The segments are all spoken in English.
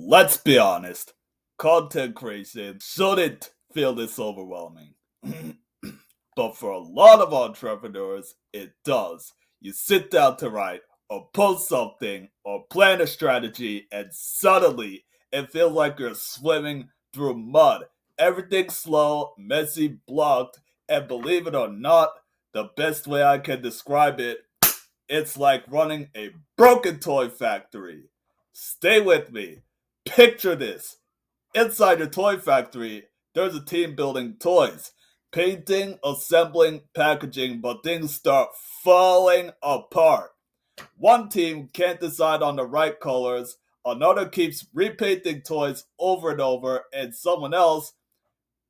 Let's be honest, content creation shouldn't feel this overwhelming. But for a lot of entrepreneurs, it does. You sit down to write or post something or plan a strategy, and suddenly it feels like you're swimming through mud. Everything's slow, messy, blocked, and believe it or not, the best way I can describe it, it's like running a broken toy factory. Stay with me. Picture this. Inside your toy factory, there's a team building toys, painting, assembling, packaging, but things start falling apart. One team can't decide on the right colors, another keeps repainting toys over and over, and someone else,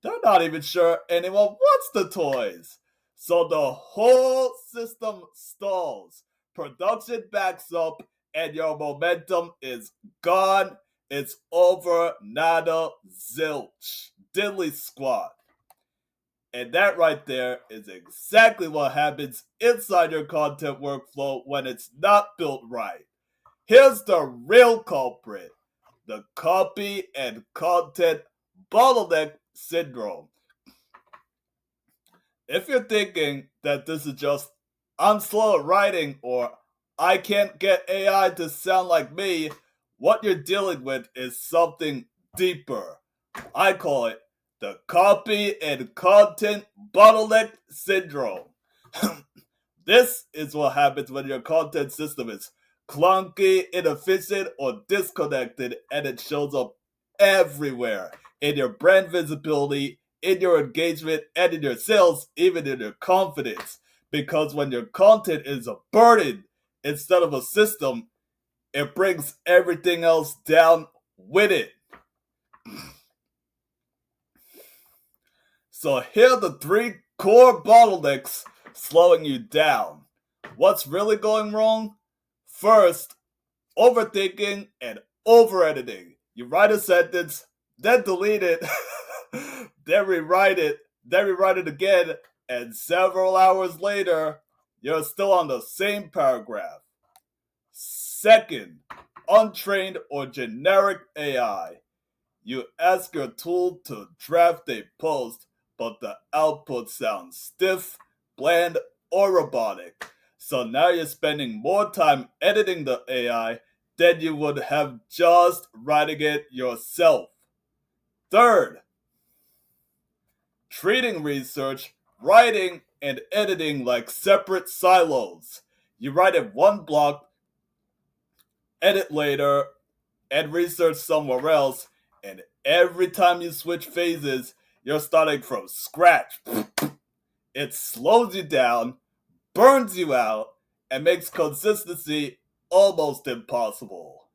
they're not even sure anyone wants the toys. So the whole system stalls. Production backs up, and your momentum is gone. It's over, nada, zilch, diddly squat. And that right there is exactly what happens inside your content workflow when it's not built right. Here's the real culprit: the copy and content bottleneck syndrome. If you're thinking that this is just I'm slow at writing or I can't get AI to sound like me, what you're dealing with is something deeper. I call it the copy and content bottleneck syndrome. This is what happens when your content system is clunky, inefficient, or disconnected, and it shows up everywhere in your brand visibility, in your engagement, and in your sales, even in your confidence. Because when your content is a burden instead of a system, it brings everything else down with it. So here are the three core bottlenecks slowing you down. What's really going wrong? First, overthinking and over editing. You write a sentence, then delete it, then rewrite it again, and several hours later, you're still on the same paragraph. Second, untrained or generic AI. You ask your tool to draft a post, but the output sounds stiff, bland, or robotic. So now you're spending more time editing the AI than you would have just writing it yourself. Third, treating research, writing, and editing like separate silos. You write in one block, edit later, and research somewhere else, and every time you switch phases, you're starting from scratch. It slows you down, burns you out, and makes consistency almost impossible.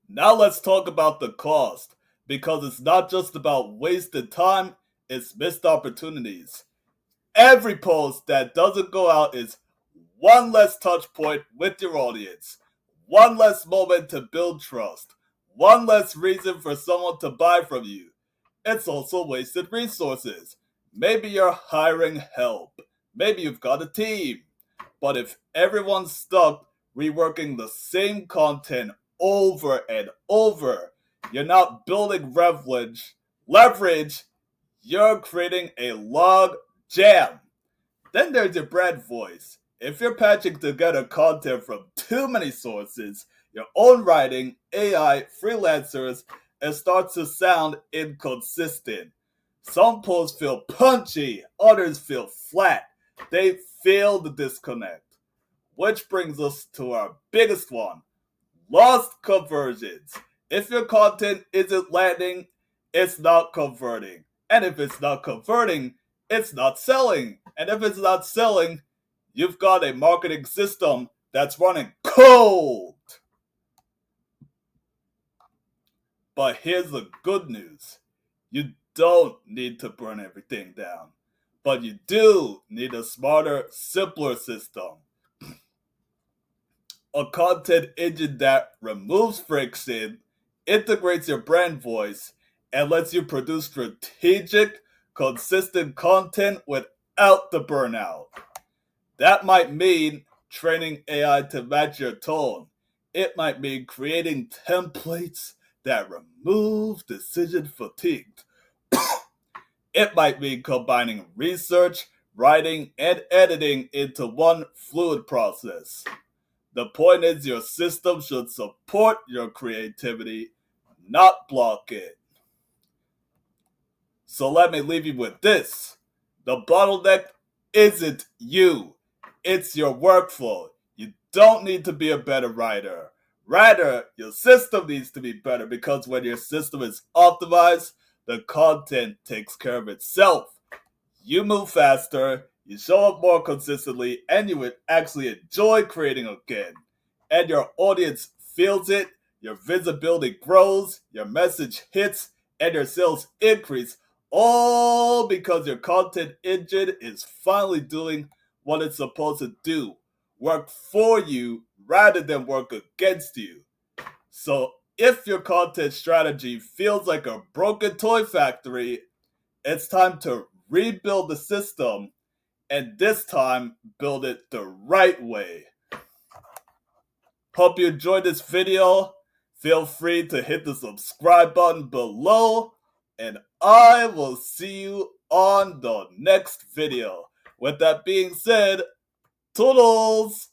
Now let's talk about the cost, because it's not just about wasted time, it's missed opportunities. Every post that doesn't go out is one less touch point with your audience, one less moment to build trust, one less reason for someone to buy from you. It's also wasted resources. Maybe you're hiring help. Maybe you've got a team. But if everyone's stuck reworking the same content over and over, you're not building leverage, you're creating a log jam. Then there's your brand voice. If you're patching together content from too many sources, your own writing, AI, freelancers, it starts to sound inconsistent. Some posts feel punchy, others feel flat. They feel the disconnect. Which brings us to our biggest one: lost conversions. If your content isn't landing, it's not converting. And if it's not converting, it's not selling. And if it's not selling, you've got a marketing system that's running cold. But here's the good news: you don't need to burn everything down. But you do need a smarter, simpler system. A content engine that removes friction, integrates your brand voice, and lets you produce strategic, consistent content without the burnout. That might mean training AI to match your tone. It might mean creating templates that remove decision fatigue. It might mean combining research, writing, and editing into one fluid process. The point is, your system should support your creativity, not block it. So let me leave you with this. The bottleneck isn't you, it's your workflow. You don't need to be a better writer. Rather, your system needs to be better because when your system is optimized, the content takes care of itself. You move faster, you show up more consistently, and you would actually enjoy creating again. And your audience feels it, your visibility grows, your message hits, and your sales increase, all because your content engine is finally doing what it's supposed to do: work for you rather than work against you. So, if your content strategy feels like a broken toy factory, it's time to rebuild the system, and this time build it the right way. Hope you enjoyed this video. Feel free to hit the subscribe button below, and I will see you on the next video. With that being said, toodles!